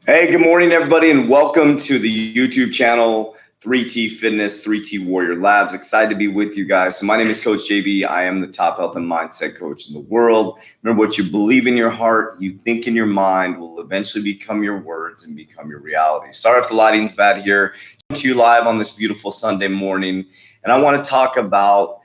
Hey, good morning, everybody, and welcome to the YouTube channel 3T Fitness, 3T Warrior Labs. Excited to be with you guys. So my name is Coach JB. I am the top health and mindset coach in the world. Remember, what you believe in your heart, you think in your mind, will eventually become your words and become your reality. Sorry if the lighting's bad here. Coming to you live on this beautiful Sunday morning, and I want to talk about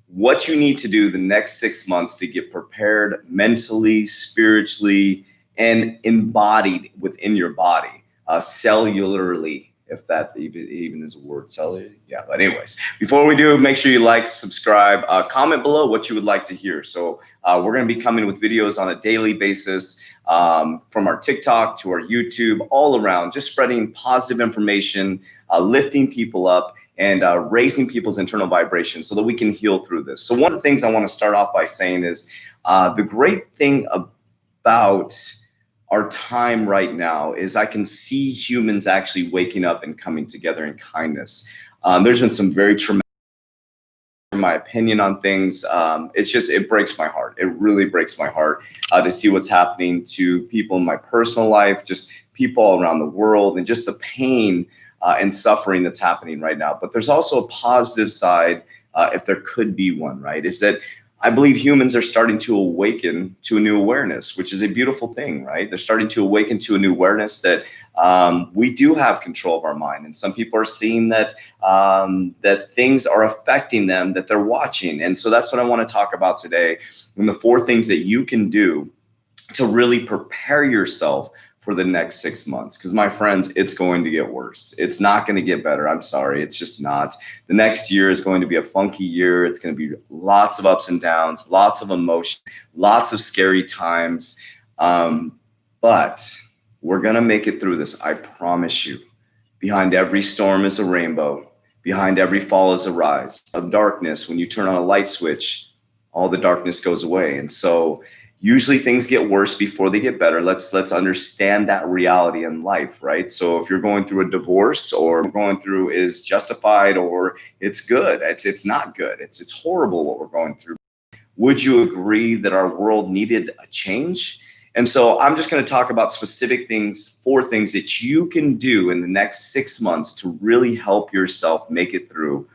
what you need to do the next 6 months to get prepared mentally, spiritually, and embodied within your body, cellularly, if that even is a word, cellular. Yeah, but anyways, before we do, make sure you like, subscribe, comment below what you would like to hear. So we're going to be coming with videos on a daily basis, from our TikTok to our YouTube, all around, just spreading positive information, lifting people up, and raising people's internal vibration so that we can heal through this. So one of the things I want to start off by saying is the great thing about our time right now is I can see humans actually waking up and coming together in kindness. There's been some very traumatic, my opinion on things. It breaks my heart. It really breaks my heart to see what's happening to people in my personal life, just people all around the world, and just the pain and suffering that's happening right now. But there's also a positive side, if there could be one, right? Is that I believe humans are starting to awaken to a new awareness, which is a beautiful thing, right? They're starting to awaken to a new awareness that we do have control of our mind. And some people are seeing that that things are affecting them, that they're watching. And so that's what I want to talk about today. And the 4 things that you can do to really prepare yourself for the next 6 months. Because my friends, it's going to get worse. It's not going to get better. I'm sorry. It's just not. The next year is going to be a funky year. It's going to be lots of ups and downs, lots of emotion, lots of scary times. But we're going to make it through this. I promise you. Behind every storm is a rainbow. Behind every fall is a rise. Of darkness, when you turn on a light switch, all the darkness goes away. And so usually things get worse before they get better. Let's understand that reality in life, right? So if you're going through a divorce, or going through is justified, or it's good, it's not good. It's horrible what we're going through. Would you agree that our world needed a change? And so I'm just going to talk about specific things, 4 things that you can do in the next 6 months to really help yourself make it through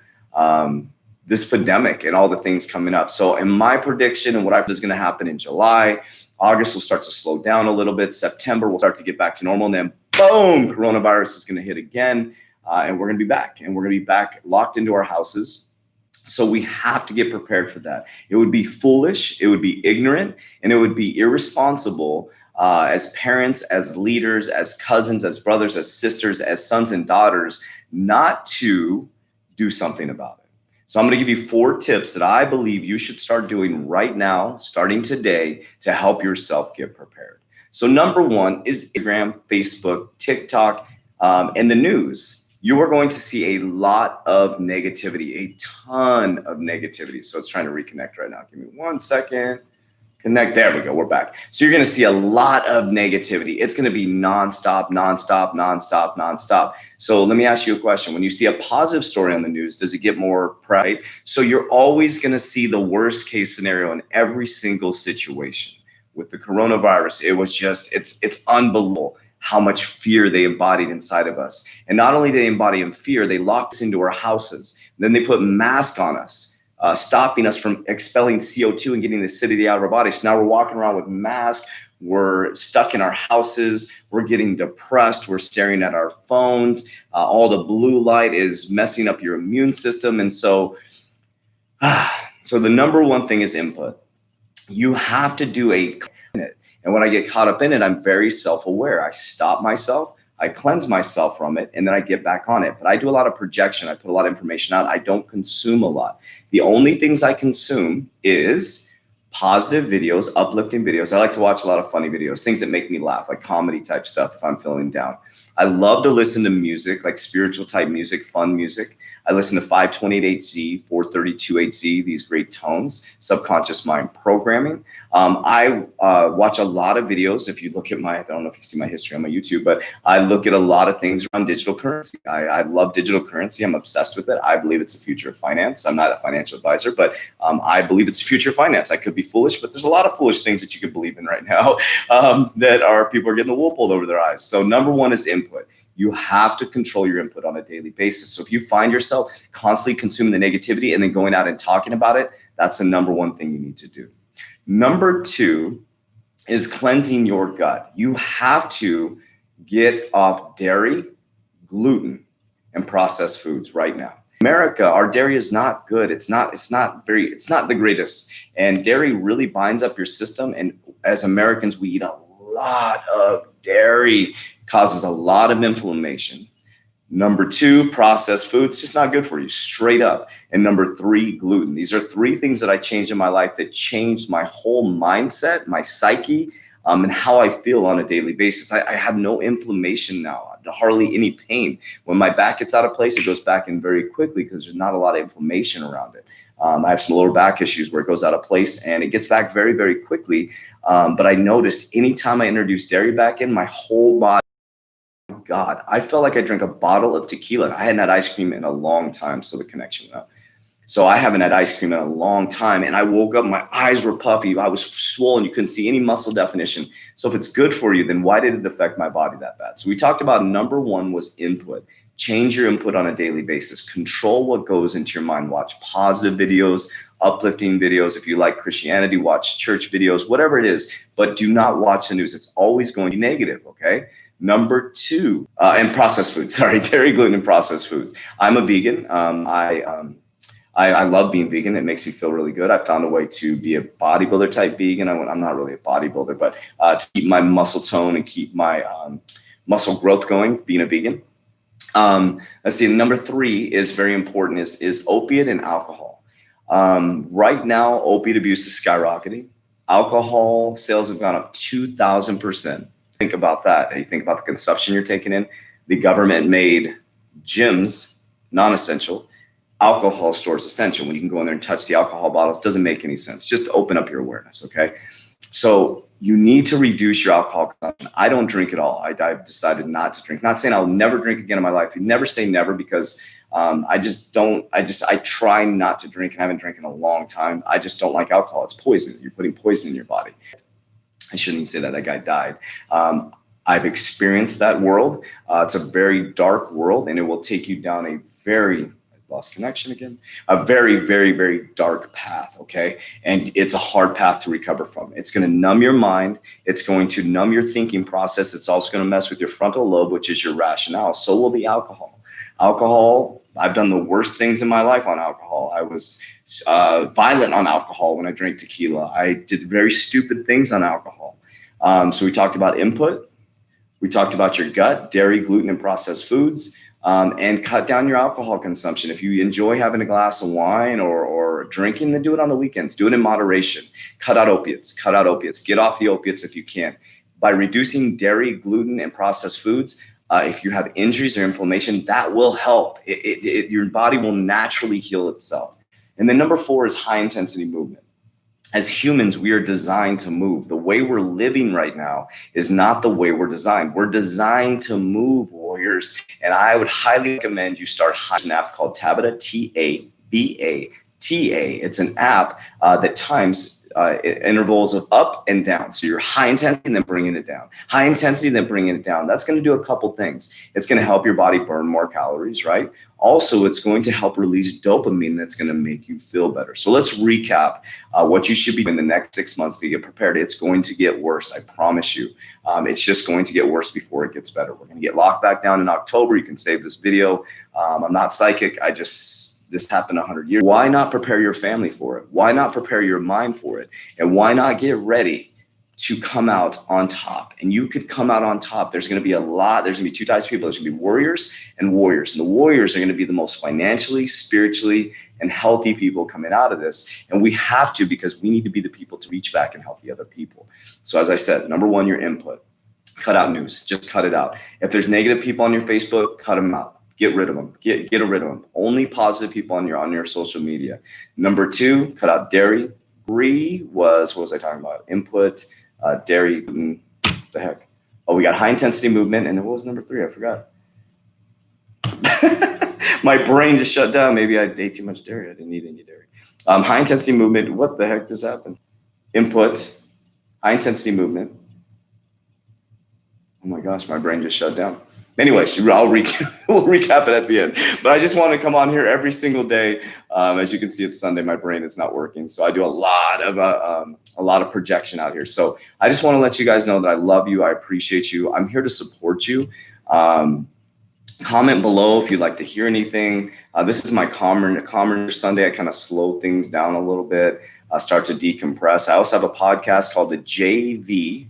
this pandemic and all the things coming up. So in my prediction, and what I think is going to happen in July, August will start to slow down a little bit. September will start to get back to normal. And then boom, coronavirus is going to hit again. And we're going to be back. And we're going to be back locked into our houses. So we have to get prepared for that. It would be foolish, it would be ignorant, and it would be irresponsible as parents, as leaders, as cousins, as brothers, as sisters, as sons and daughters, not to do something about it. So I'm going to give you 4 tips that I believe you should start doing right now, starting today, to help yourself get prepared. So number 1 is Instagram, Facebook, TikTok, and the news. You are going to see a lot of negativity, a ton of negativity. So it's trying to reconnect right now. Give me 1 second. Connect. There we go. We're back. So you're going to see a lot of negativity. It's going to be nonstop, nonstop, nonstop, nonstop. So let me ask you a question. When you see a positive story on the news, does it get more pride? So you're always going to see the worst case scenario in every single situation. With the coronavirus, it was just, it's unbelievable how much fear they embodied inside of us. And not only did they embody in fear, they locked us into our houses. Then they put masks on us, stopping us from expelling CO2 and getting the acidity out of our bodies. So now we're walking around with masks. We're stuck in our houses. We're getting depressed. We're staring at our phones. All the blue light is messing up your immune system. And so the number 1 thing is input. You have to do and when I get caught up in it, I'm very self-aware. I stop myself, I cleanse myself from it, and then I get back on it. But I do a lot of projection. I put a lot of information out. I don't consume a lot. The only things I consume is positive videos, uplifting videos. I like to watch a lot of funny videos, things that make me laugh, like comedy type stuff if I'm feeling down. I love to listen to music, like spiritual type music, fun music. I listen to 528Hz, 432Hz, these great tones, subconscious mind programming. I watch a lot of videos. If you look at I don't know if you see my history on my YouTube, but I look at a lot of things around digital currency. I love digital currency. I'm obsessed with it. I believe it's the future of finance. I'm not a financial advisor, but I believe it's the future of finance. I could be foolish, but there's a lot of foolish things that you could believe in right now that are people are getting the wool pulled over their eyes. So number one is input. You have to control your input on a daily basis. So if you find yourself constantly consuming the negativity and then going out and talking about it, that's the number one thing you need to do. Number two is cleansing your gut. You have to get off dairy, gluten, and processed foods right now. America, our dairy is not good. It's not the greatest. And dairy really binds up your system. And as Americans, we eat a lot of dairy. It causes a lot of inflammation. Number two, processed foods, just not good for you, straight up. And number three, gluten. These are three things that I changed in my life that changed my whole mindset, my psyche, and how I feel on a daily basis. I have no inflammation now, hardly any pain. When my back gets out of place, it goes back in very quickly because there's not a lot of inflammation around it. I have some lower back issues where it goes out of place and it gets back very, very quickly. But I noticed anytime I introduced dairy back in, my whole body, God, I felt like I drank a bottle of tequila. I hadn't had ice cream in a long time, so the connection went up. So I haven't had ice cream in a long time, and I woke up, my eyes were puffy, I was swollen, you couldn't see any muscle definition. So if it's good for you, then why did it affect my body that bad? So we talked about number one was input. Change your input on a daily basis. Control what goes into your mind. Watch positive videos, uplifting videos. If you like Christianity, watch church videos, whatever it is, but do not watch the news. It's always going to be negative, okay? Number two, and processed foods, sorry, dairy, gluten, and processed foods. I'm a vegan. I love being vegan. It makes me feel really good. I found a way to be a bodybuilder type vegan. I'm not really a bodybuilder, but to keep my muscle tone and keep my muscle growth going, being a vegan. Let's see, number three is very important, is opiate and alcohol. Right now, opiate abuse is skyrocketing. Alcohol sales have gone up 2,000%. Think about that. You think about the consumption you're taking in. The government made gyms non-essential, alcohol stores essential. When you can go in there and touch the alcohol bottles, doesn't make any sense. Just open up your awareness, okay? So you need to reduce your alcohol consumption. I don't drink at all. I've decided not to drink. Not saying I'll never drink again in my life. You never say never, because I try not to drink, and I haven't drank in a long time. I just don't like alcohol. It's poison. You're putting poison in your body. I shouldn't even say that. That guy died. I've experienced that world. It's a very dark world, and it will take you down a very, lost connection again, a very, very, very dark path, okay? And it's a hard path to recover from. It's going to numb your mind. It's going to numb your thinking process. It's also going to mess with your frontal lobe, which is your rationale. So will the alcohol. Alcohol, I've done the worst things in my life on alcohol. I was violent on alcohol when I drank tequila. I did very stupid things on alcohol. So we talked about input. We talked about your gut, dairy, gluten, and processed foods, and cut down your alcohol consumption. If you enjoy having a glass of wine or drinking, then do it on the weekends. Do it in moderation. Cut out opiates. Cut out opiates. Get off the opiates if you can. By reducing dairy, gluten, and processed foods, if you have injuries or inflammation, that will help. Your body will naturally heal itself. And then number four is high intensity movement. As humans, we are designed to move. The way we're living right now is not the way we're designed. We're designed to move, warriors. And I would highly recommend you start an app called Tabata, Tabata. It's an app that times intervals of up and down. So you're high intensity and then bringing it down. High intensity and then bringing it down. That's going to do a couple things. It's going to help your body burn more calories, right? Also, it's going to help release dopamine that's going to make you feel better. So let's recap what you should be doing in the next 6 months to get prepared. It's going to get worse, I promise you. It's just going to get worse before it gets better. We're going to get locked back down in October. You can save this video. I'm not psychic. This happened 100 years. Why not prepare your family for it? Why not prepare your mind for it? And why not get ready to come out on top? And you could come out on top. There's going to be there's going to be two types of people. There's going to be warriors and warriors. And the warriors are going to be the most financially, spiritually, and healthy people coming out of this. And we have to, because we need to be the people to reach back and help the other people. So as I said, number one, your input. Cut out news. Just cut it out. If there's negative people on your Facebook, cut them out. Get rid of them. Get rid of them. Only positive people on your social media. Number two, cut out dairy. Three was, what was I talking about? Input, dairy, gluten, the heck. Oh, we got high intensity movement. And then what was number three? I forgot. My brain just shut down. Maybe I ate too much dairy. I didn't eat any dairy. High intensity movement. What the heck just happened? input, high intensity movement. Oh my gosh, my brain just shut down. Anyways, we'll recap it at the end. But I just want to come on here every single day. As you can see, it's Sunday. My brain is not working, so I do a lot of projection out here. So I just want to let you guys know that I love you. I appreciate you. I'm here to support you. Comment below if you'd like to hear anything. This is my calmer Sunday. I kind of slow things down a little bit, start to decompress. I also have a podcast called the JV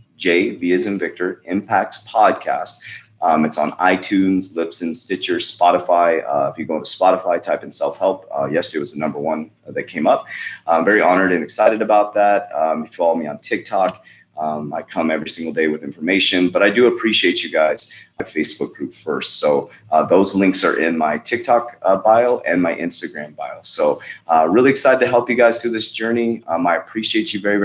as in Victor Impacts Podcast. It's on iTunes, Libsyn, Stitcher, Spotify. If you go to Spotify, type in self-help. Yesterday was the #1 that came up. I'm very honored and excited about that. If you follow me on TikTok, I come every single day with information, but I do appreciate you guys. My Facebook group first. So those links are in my TikTok bio and my Instagram bio. So really excited to help you guys through this journey. I appreciate you very, very